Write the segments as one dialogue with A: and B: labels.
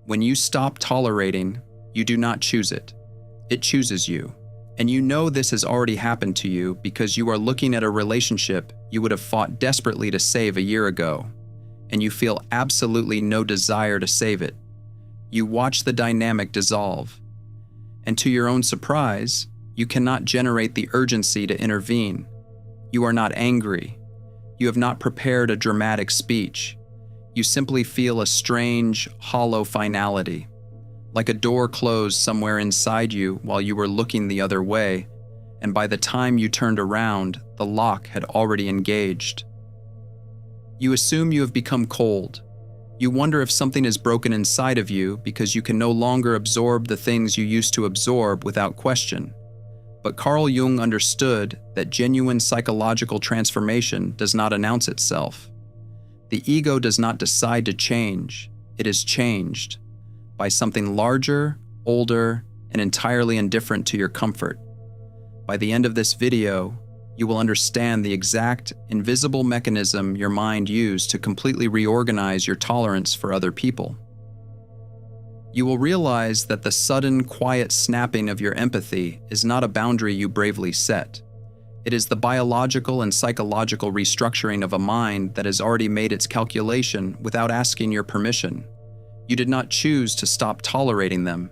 A: When you stop tolerating, you do not choose it. It chooses you. And you know this has already happened to you because you are looking at a relationship you would have fought desperately to save a year ago, and you feel absolutely no desire to save it. You watch the dynamic dissolve, and to your own surprise, you cannot generate the urgency to intervene. You are not angry. You have not prepared a dramatic speech. You simply feel a strange, hollow finality, like a door closed somewhere inside you while you were looking the other way, and by the time you turned around, the lock had already engaged. You assume you have become cold. You wonder if something is broken inside of you because you can no longer absorb the things you used to absorb without question. But Carl Jung understood that genuine psychological transformation does not announce itself. The ego does not decide to change, it is changed by something larger, older, and entirely indifferent to your comfort. By the end of this video, you will understand the exact, invisible mechanism your mind used to completely reorganize your tolerance for other people. You will realize that the sudden, quiet snapping of your empathy is not a boundary you bravely set. It is the biological and psychological restructuring of a mind that has already made its calculation without asking your permission. You did not choose to stop tolerating them.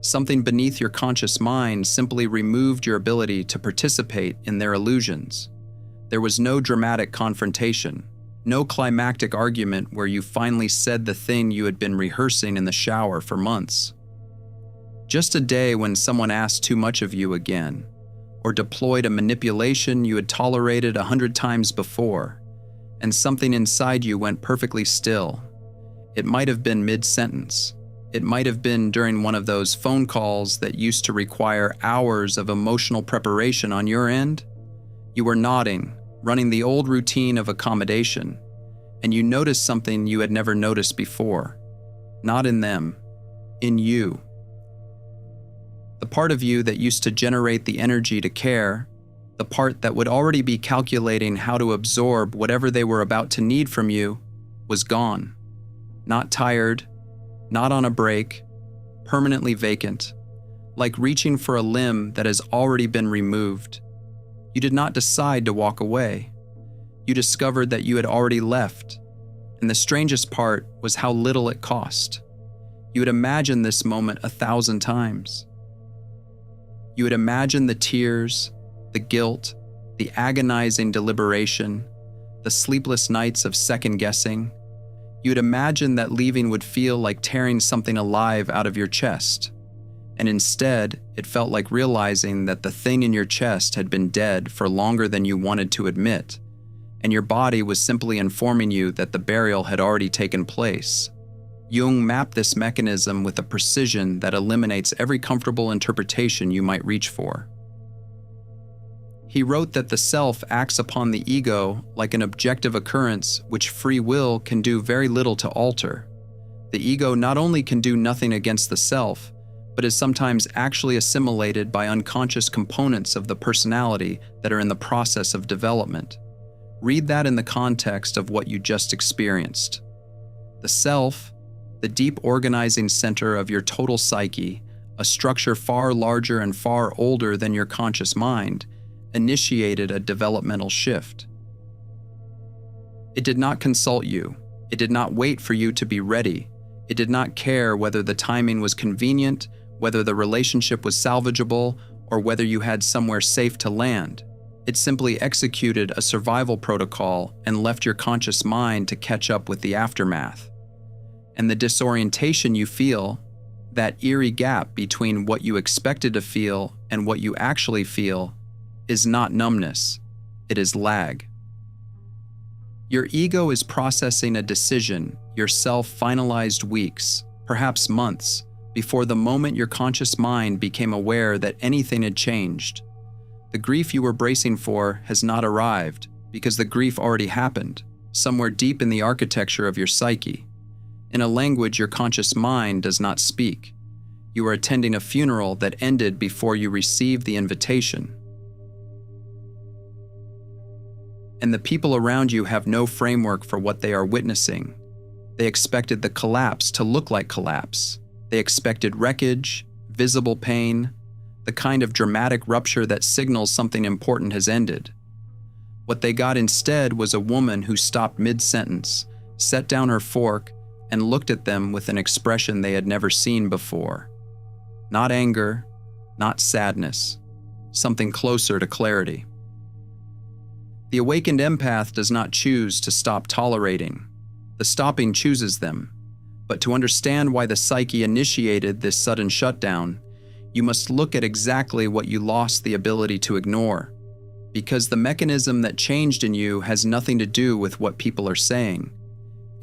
A: Something beneath your conscious mind simply removed your ability to participate in their illusions. There was no dramatic confrontation, no climactic argument where you finally said the thing you had been rehearsing in the shower for months. Just a day when someone asked too much of you again, or deployed a manipulation you had tolerated 100 times before, and something inside you went perfectly still. It might have been mid-sentence. It might have been during one of those phone calls that used to require hours of emotional preparation on your end. You were nodding, running the old routine of accommodation, and you noticed something you had never noticed before. Not in them, in you. The part of you that used to generate the energy to care, the part that would already be calculating how to absorb whatever they were about to need from you, was gone. Not tired, not on a break, permanently vacant, like reaching for a limb that has already been removed. You did not decide to walk away. You discovered that you had already left, and the strangest part was how little it cost. You had imagined this moment 1,000 times. You had imagined the tears, the guilt, the agonizing deliberation, the sleepless nights of second-guessing. You had imagined that leaving would feel like tearing something alive out of your chest, and instead, it felt like realizing that the thing in your chest had been dead for longer than you wanted to admit, and your body was simply informing you that the burial had already taken place. Jung mapped this mechanism with a precision that eliminates every comfortable interpretation you might reach for. He wrote that the self acts upon the ego like an objective occurrence which free will can do very little to alter. The ego not only can do nothing against the self, but is sometimes actually assimilated by unconscious components of the personality that are in the process of development. Read that in the context of what you just experienced. The self, the deep organizing center of your total psyche, a structure far larger and far older than your conscious mind, initiated a developmental shift. It did not consult you. It did not wait for you to be ready. It did not care whether the timing was convenient, whether the relationship was salvageable, or whether you had somewhere safe to land. It simply executed a survival protocol and left your conscious mind to catch up with the aftermath. And the disorientation you feel, that eerie gap between what you expected to feel and what you actually feel, is not numbness, it is lag. Your ego is processing a decision your self finalized weeks, perhaps months, before the moment your conscious mind became aware that anything had changed. The grief you were bracing for has not arrived because the grief already happened, somewhere deep in the architecture of your psyche. In a language your conscious mind does not speak. You are attending a funeral that ended before you received the invitation. And the people around you have no framework for what they are witnessing. They expected the collapse to look like collapse. They expected wreckage, visible pain, the kind of dramatic rupture that signals something important has ended. What they got instead was a woman who stopped mid-sentence, set down her fork, and looked at them with an expression they had never seen before. Not anger, not sadness, something closer to clarity. The awakened empath does not choose to stop tolerating. The stopping chooses them. But to understand why the psyche initiated this sudden shutdown, you must look at exactly what you lost the ability to ignore. Because the mechanism that changed in you has nothing to do with what people are saying.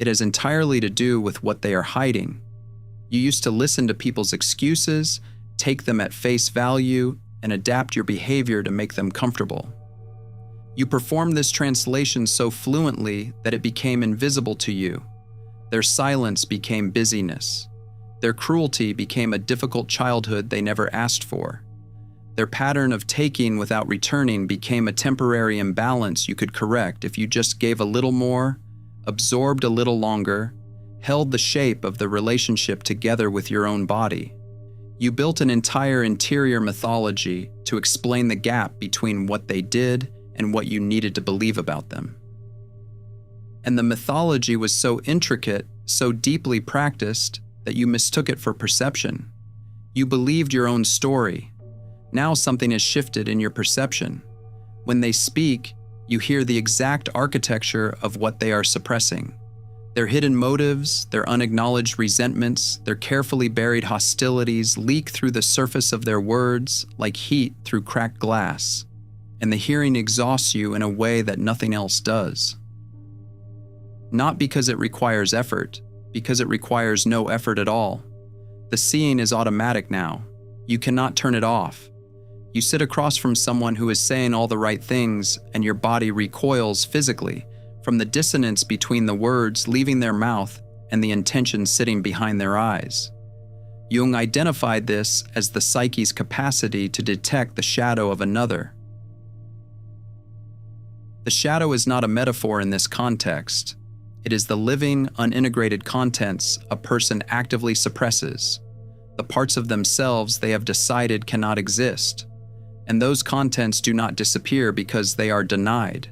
A: It has entirely to do with what they are hiding. You used to listen to people's excuses, take them at face value, and adapt your behavior to make them comfortable. You performed this translation so fluently that it became invisible to you. Their silence became busyness. Their cruelty became a difficult childhood they never asked for. Their pattern of taking without returning became a temporary imbalance you could correct if you just gave a little more, absorbed a little longer, held the shape of the relationship together with your own body. You built an entire interior mythology to explain the gap between what they did and what you needed to believe about them. And the mythology was so intricate, so deeply practiced, that you mistook it for perception. You believed your own story. Now something has shifted in your perception. When they speak, you hear the exact architecture of what they are suppressing. Their hidden motives, their unacknowledged resentments, their carefully buried hostilities leak through the surface of their words like heat through cracked glass. And the hearing exhausts you in a way that nothing else does. Not because it requires effort, because it requires no effort at all. The seeing is automatic now. You cannot turn it off. You sit across from someone who is saying all the right things, and your body recoils physically from the dissonance between the words leaving their mouth and the intention sitting behind their eyes. Jung identified this as the psyche's capacity to detect the shadow of another. The shadow is not a metaphor in this context. It is the living, unintegrated contents a person actively suppresses, the parts of themselves they have decided cannot exist. And those contents do not disappear because they are denied.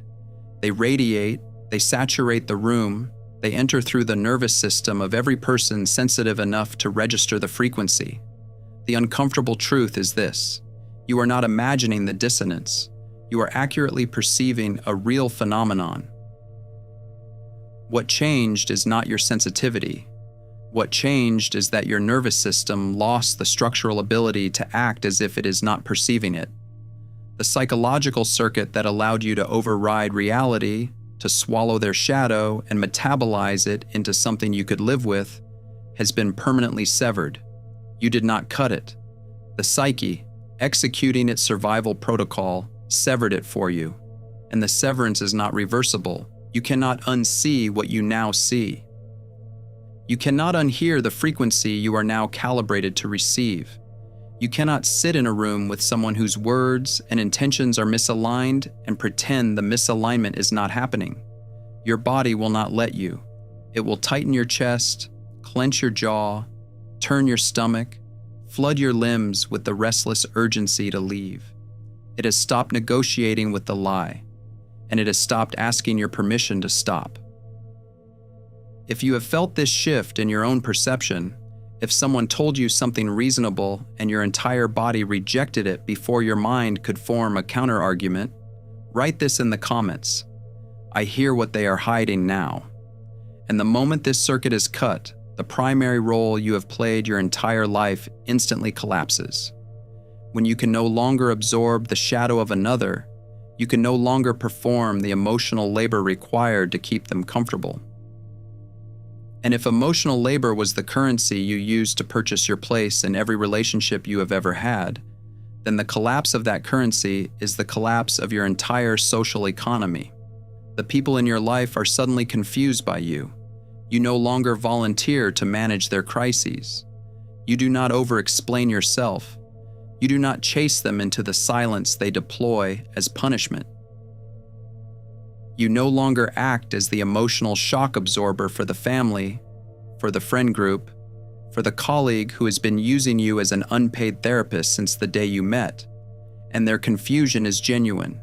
A: They radiate, they saturate the room, they enter through the nervous system of every person sensitive enough to register the frequency. The uncomfortable truth is this: you are not imagining the dissonance. You are accurately perceiving a real phenomenon. What changed is not your sensitivity. What changed is that your nervous system lost the structural ability to act as if it is not perceiving it. The psychological circuit that allowed you to override reality, to swallow their shadow and metabolize it into something you could live with, has been permanently severed. You did not cut it. The psyche, executing its survival protocol, severed it for you. And the severance is not reversible. You cannot unsee what you now see. You cannot unhear the frequency you are now calibrated to receive. You cannot sit in a room with someone whose words and intentions are misaligned and pretend the misalignment is not happening. Your body will not let you. It will tighten your chest, clench your jaw, turn your stomach, flood your limbs with the restless urgency to leave. It has stopped negotiating with the lie, and it has stopped asking your permission to stop. If you have felt this shift in your own perception, if someone told you something reasonable and your entire body rejected it before your mind could form a counter-argument, write this in the comments. I hear what they are hiding now. And the moment this circuit is cut, the primary role you have played your entire life instantly collapses. When you can no longer absorb the shadow of another, you can no longer perform the emotional labor required to keep them comfortable. And if emotional labor was the currency you used to purchase your place in every relationship you have ever had, then the collapse of that currency is the collapse of your entire social economy. The people in your life are suddenly confused by you. You no longer volunteer to manage their crises. You do not over-explain yourself. You do not chase them into the silence they deploy as punishment. You no longer act as the emotional shock absorber for the family, or the friend group, for the colleague who has been using you as an unpaid therapist since the day you met, and their confusion is genuine,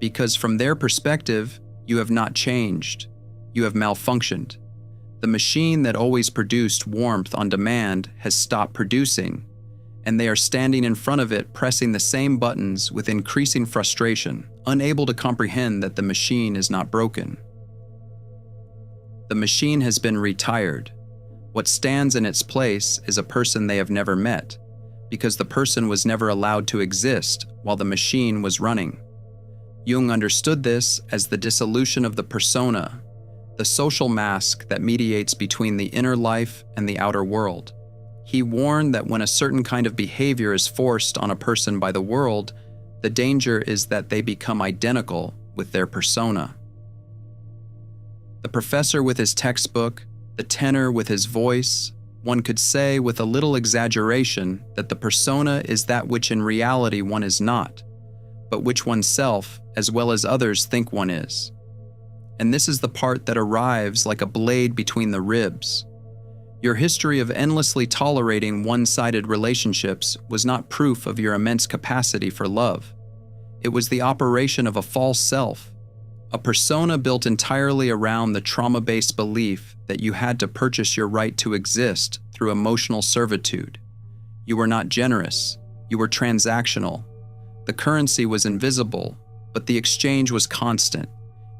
A: because from their perspective, you have not changed, you have malfunctioned. The machine that always produced warmth on demand has stopped producing, and they are standing in front of it pressing the same buttons with increasing frustration, unable to comprehend that the machine is not broken. The machine has been retired. What stands in its place is a person they have never met, because the person was never allowed to exist while the machine was running. Jung understood this as the dissolution of the persona, the social mask that mediates between the inner life and the outer world. He warned that when a certain kind of behavior is forced on a person by the world, the danger is that they become identical with their persona. The professor with his textbook, the tenor with his voice, one could say with a little exaggeration that the persona is that which in reality one is not, but which oneself, as well as others, think one is. And this is the part that arrives like a blade between the ribs. Your history of endlessly tolerating one-sided relationships was not proof of your immense capacity for love. It was the operation of a false self, a persona built entirely around the trauma-based belief that you had to purchase your right to exist through emotional servitude. You were not generous, you were transactional. The currency was invisible, but the exchange was constant.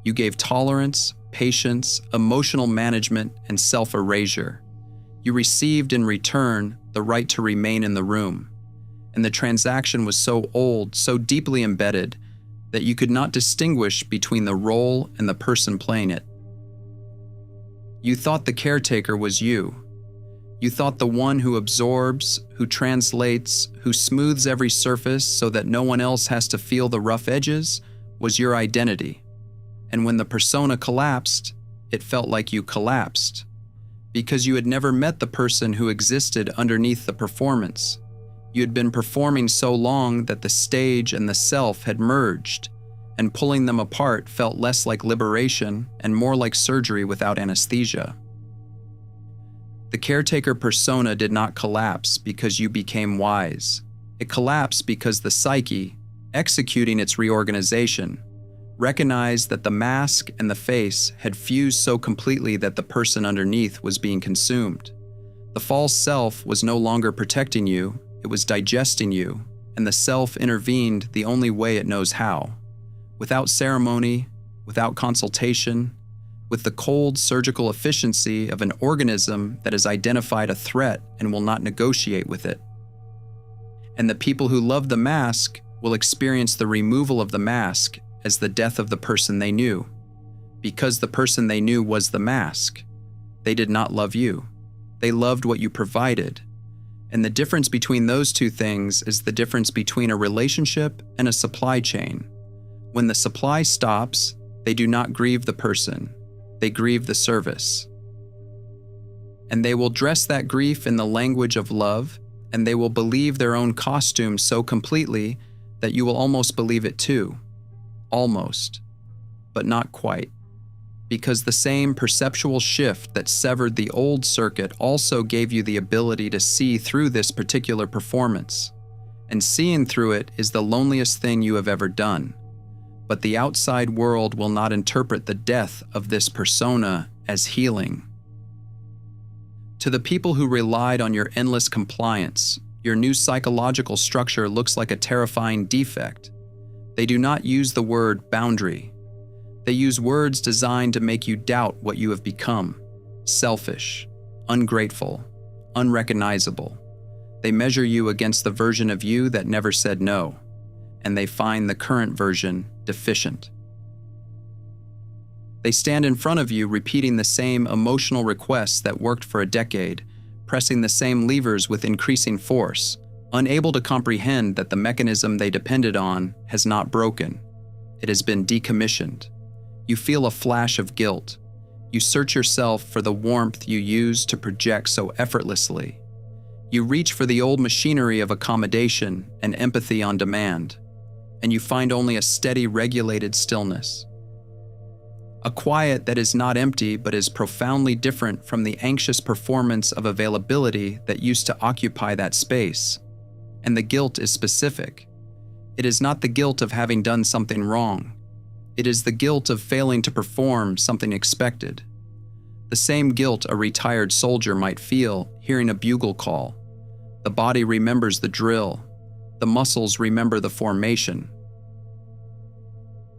A: You gave tolerance, patience, emotional management, and self-erasure. You received in return the right to remain in the room. And the transaction was so old, so deeply embedded, that you could not distinguish between the role and the person playing it. You thought the caretaker was you. You thought the one who absorbs, who translates, who smooths every surface so that no one else has to feel the rough edges was your identity. And when the persona collapsed, it felt like you collapsed, because you had never met the person who existed underneath the performance. You had been performing so long that the stage and the self had merged, and pulling them apart felt less like liberation and more like surgery without anesthesia. The caretaker persona did not collapse because you became wise. It collapsed because the psyche, executing its reorganization, recognized that the mask and the face had fused so completely that the person underneath was being consumed. The false self was no longer protecting you, it was digesting you, and the self intervened the only way it knows how. Without ceremony, without consultation, with the cold surgical efficiency of an organism that has identified a threat and will not negotiate with it. And the people who love the mask will experience the removal of the mask as the death of the person they knew, because the person they knew was the mask. They did not love you. They loved what you provided. And the difference between those two things is the difference between a relationship and a supply chain. When the supply stops, they do not grieve the person, they grieve the service. And they will dress that grief in the language of love, and they will believe their own costume so completely that you will almost believe it too. Almost, but not quite. Because the same perceptual shift that severed the old circuit also gave you the ability to see through this particular performance. And seeing through it is the loneliest thing you have ever done. But the outside world will not interpret the death of this persona as healing. To the people who relied on your endless compliance, your new psychological structure looks like a terrifying defect. They do not use the word boundary. They use words designed to make you doubt what you have become. Selfish, ungrateful, unrecognizable. They measure you against the version of you that never said no, and they find the current version deficient. They stand in front of you repeating the same emotional requests that worked for a decade, pressing the same levers with increasing force, unable to comprehend that the mechanism they depended on has not broken. It has been decommissioned. You feel a flash of guilt. You search yourself for the warmth you used to project so effortlessly. You reach for the old machinery of accommodation and empathy on demand, and you find only a steady, regulated stillness. A quiet that is not empty but is profoundly different from the anxious performance of availability that used to occupy that space. And the guilt is specific. It is not the guilt of having done something wrong. It is the guilt of failing to perform something expected. The same guilt a retired soldier might feel hearing a bugle call. The body remembers the drill. The muscles remember the formation.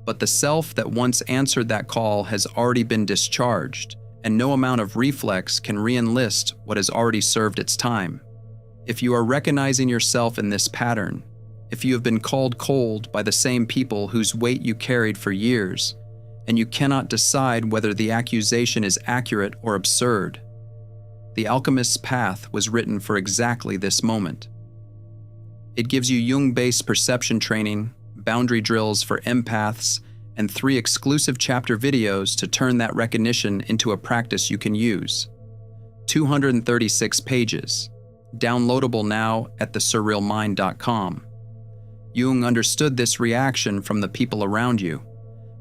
A: But the self that once answered that call has already been discharged, and no amount of reflex can re-enlist what has already served its time. If you are recognizing yourself in this pattern, if you have been called cold by the same people whose weight you carried for years, and you cannot decide whether the accusation is accurate or absurd, the alchemist's path was written for exactly this moment. It gives you Jung-based perception training, boundary drills for empaths, and 3 exclusive chapter videos to turn that recognition into a practice you can use. 236 pages, downloadable now at thesurrealmind.com. Jung understood this reaction from the people around you.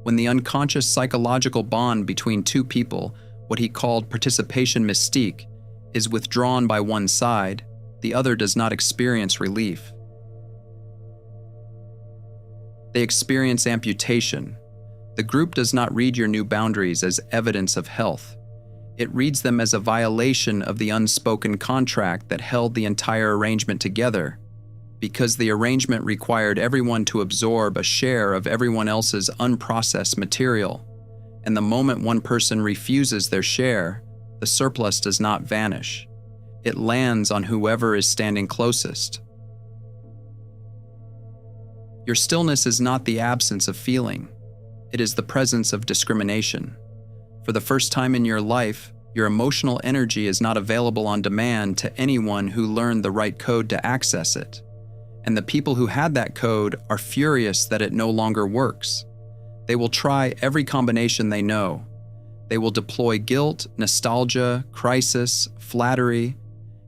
A: When the unconscious psychological bond between two people, what he called participation mystique, is withdrawn by one side, the other does not experience relief. They experience amputation. The group does not read your new boundaries as evidence of health. It reads them as a violation of the unspoken contract that held the entire arrangement together, because the arrangement required everyone to absorb a share of everyone else's unprocessed material, and the moment one person refuses their share, the surplus does not vanish. It lands on whoever is standing closest. Your stillness is not the absence of feeling. It is the presence of discrimination. For the first time in your life, your emotional energy is not available on demand to anyone who learned the right code to access it. And the people who had that code are furious that it no longer works. They will try every combination they know. They will deploy guilt, nostalgia, crisis, flattery,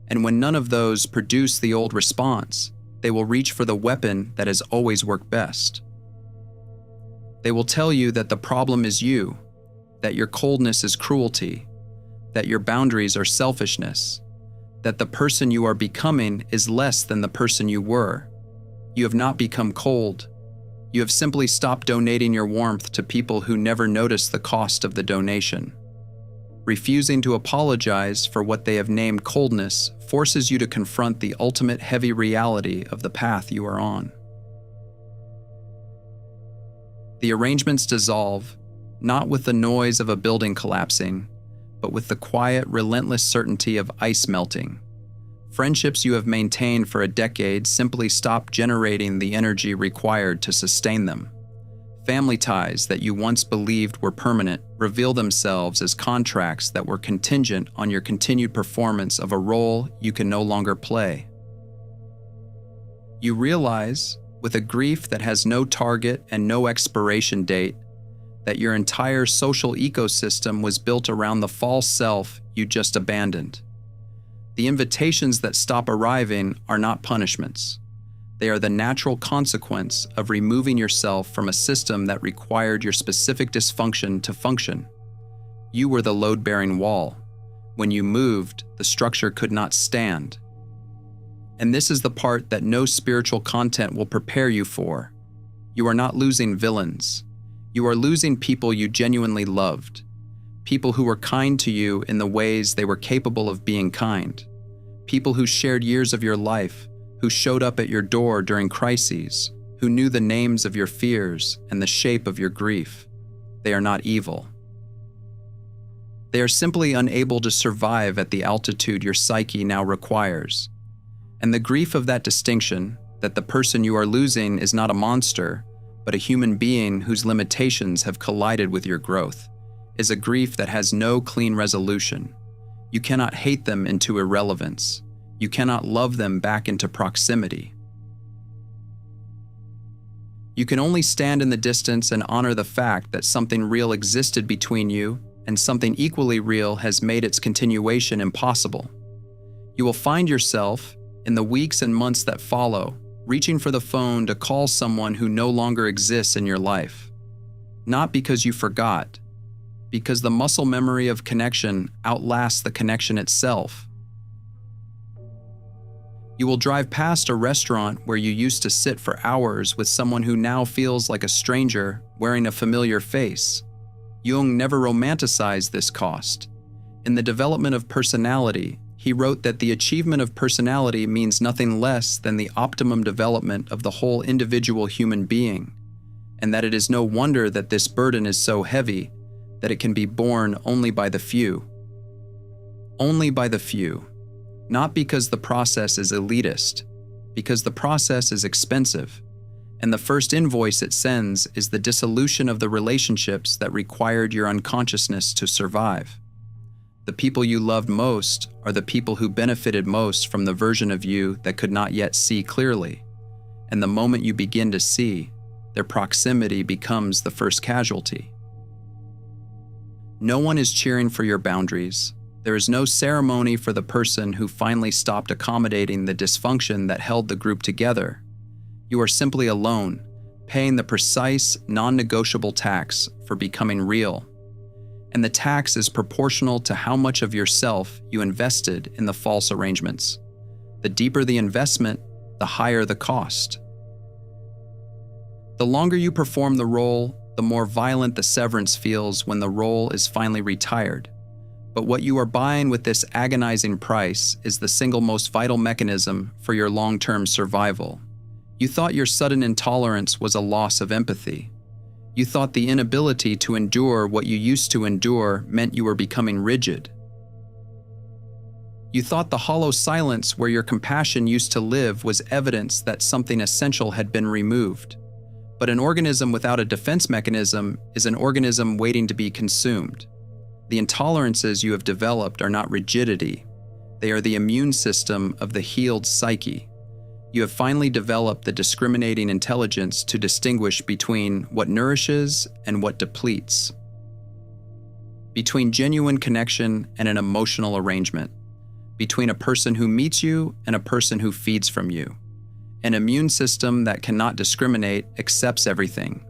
A: and when none of those produce the old response, they will reach for the weapon that has always worked best. They will tell you that the problem is you, that your coldness is cruelty, that your boundaries are selfishness, that the person you are becoming is less than the person you were. You have not become cold. You have simply stopped donating your warmth to people who never noticed the cost of the donation. Refusing to apologize for what they have named coldness forces you to confront the ultimate heavy reality of the path you are on. The arrangements dissolve, not with the noise of a building collapsing, but with the quiet, relentless certainty of ice melting. Friendships you have maintained for a decade simply stop generating the energy required to sustain them. Family ties that you once believed were permanent reveal themselves as contracts that were contingent on your continued performance of a role you can no longer play. You realize, with a grief that has no target and no expiration date, that your entire social ecosystem was built around the false self you just abandoned. The invitations that stop arriving are not punishments. They are the natural consequence of removing yourself from a system that required your specific dysfunction to function. You were the load-bearing wall. When you moved, the structure could not stand. And this is the part that no spiritual content will prepare you for. You are not losing villains. You are losing people you genuinely loved. People who were kind to you in the ways they were capable of being kind. People who shared years of your life, who showed up at your door during crises, who knew the names of your fears and the shape of your grief. They are not evil. They are simply unable to survive at the altitude your psyche now requires. And the grief of that distinction, that the person you are losing is not a monster, but a human being whose limitations have collided with your growth, is a grief that has no clean resolution. You cannot hate them into irrelevance. You cannot love them back into proximity. You can only stand in the distance and honor the fact that something real existed between you and something equally real has made its continuation impossible. You will find yourself, in the weeks and months that follow, reaching for the phone to call someone who no longer exists in your life. Not because you forgot, because the muscle memory of connection outlasts the connection itself. You will drive past a restaurant where you used to sit for hours with someone who now feels like a stranger wearing a familiar face. Jung never romanticized this cost. In The Development of Personality, he wrote that the achievement of personality means nothing less than the optimum development of the whole individual human being, and that it is no wonder that this burden is so heavy that it can be borne only by the few. Only by the few. Not because the process is elitist, because the process is expensive, and the first invoice it sends is the dissolution of the relationships that required your unconsciousness to survive. The people you loved most are the people who benefited most from the version of you that could not yet see clearly, and the moment you begin to see, their proximity becomes the first casualty. No one is cheering for your boundaries. There is no ceremony for the person who finally stopped accommodating the dysfunction that held the group together. You are simply alone, paying the precise, non-negotiable tax for becoming real. And the tax is proportional to how much of yourself you invested in the false arrangements. The deeper the investment, the higher the cost. The longer you perform the role, the more violent the severance feels when the role is finally retired. But what you are buying with this agonizing price is the single most vital mechanism for your long-term survival. You thought your sudden intolerance was a loss of empathy. You thought the inability to endure what you used to endure meant you were becoming rigid. You thought the hollow silence where your compassion used to live was evidence that something essential had been removed. But an organism without a defense mechanism is an organism waiting to be consumed. The intolerances you have developed are not rigidity. They are the immune system of the healed psyche. You have finally developed the discriminating intelligence to distinguish between what nourishes and what depletes. Between genuine connection and an emotional arrangement. Between a person who meets you and a person who feeds from you. An immune system that cannot discriminate accepts everything.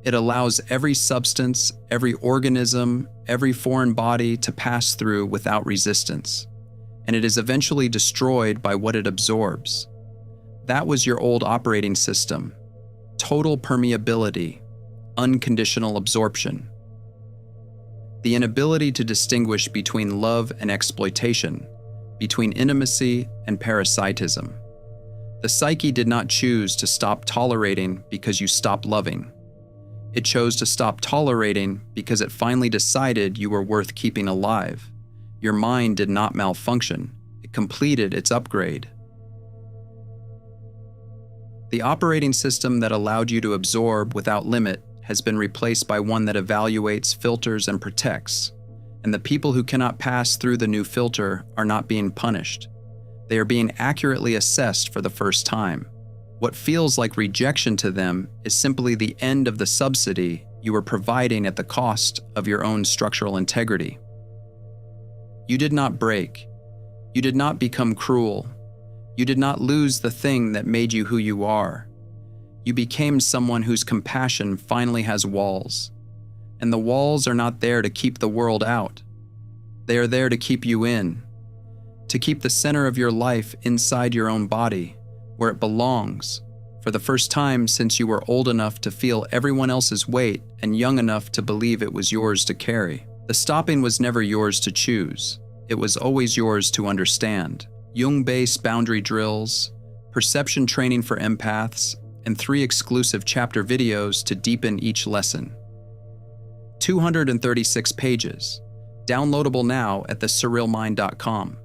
A: It allows every substance, every organism, every foreign body to pass through without resistance. And it is eventually destroyed by what it absorbs. That was your old operating system. Total permeability, unconditional absorption. The inability to distinguish between love and exploitation, between intimacy and parasitism. The psyche did not choose to stop tolerating because you stopped loving. It chose to stop tolerating because it finally decided you were worth keeping alive. Your mind did not malfunction. It completed its upgrade. The operating system that allowed you to absorb without limit has been replaced by one that evaluates, filters, and protects. And the people who cannot pass through the new filter are not being punished. They are being accurately assessed for the first time. What feels like rejection to them is simply the end of the subsidy you were providing at the cost of your own structural integrity. You did not break. You did not become cruel. You did not lose the thing that made you who you are. You became someone whose compassion finally has walls. And the walls are not there to keep the world out. They are there to keep you in. To keep the center of your life inside your own body, where it belongs, for the first time since you were old enough to feel everyone else's weight and young enough to believe it was yours to carry. The stopping was never yours to choose. It was always yours to understand. Jung-based boundary drills, perception training for empaths, and 3 exclusive chapter videos to deepen each lesson. 236 pages. Downloadable now at thesurrealmind.com.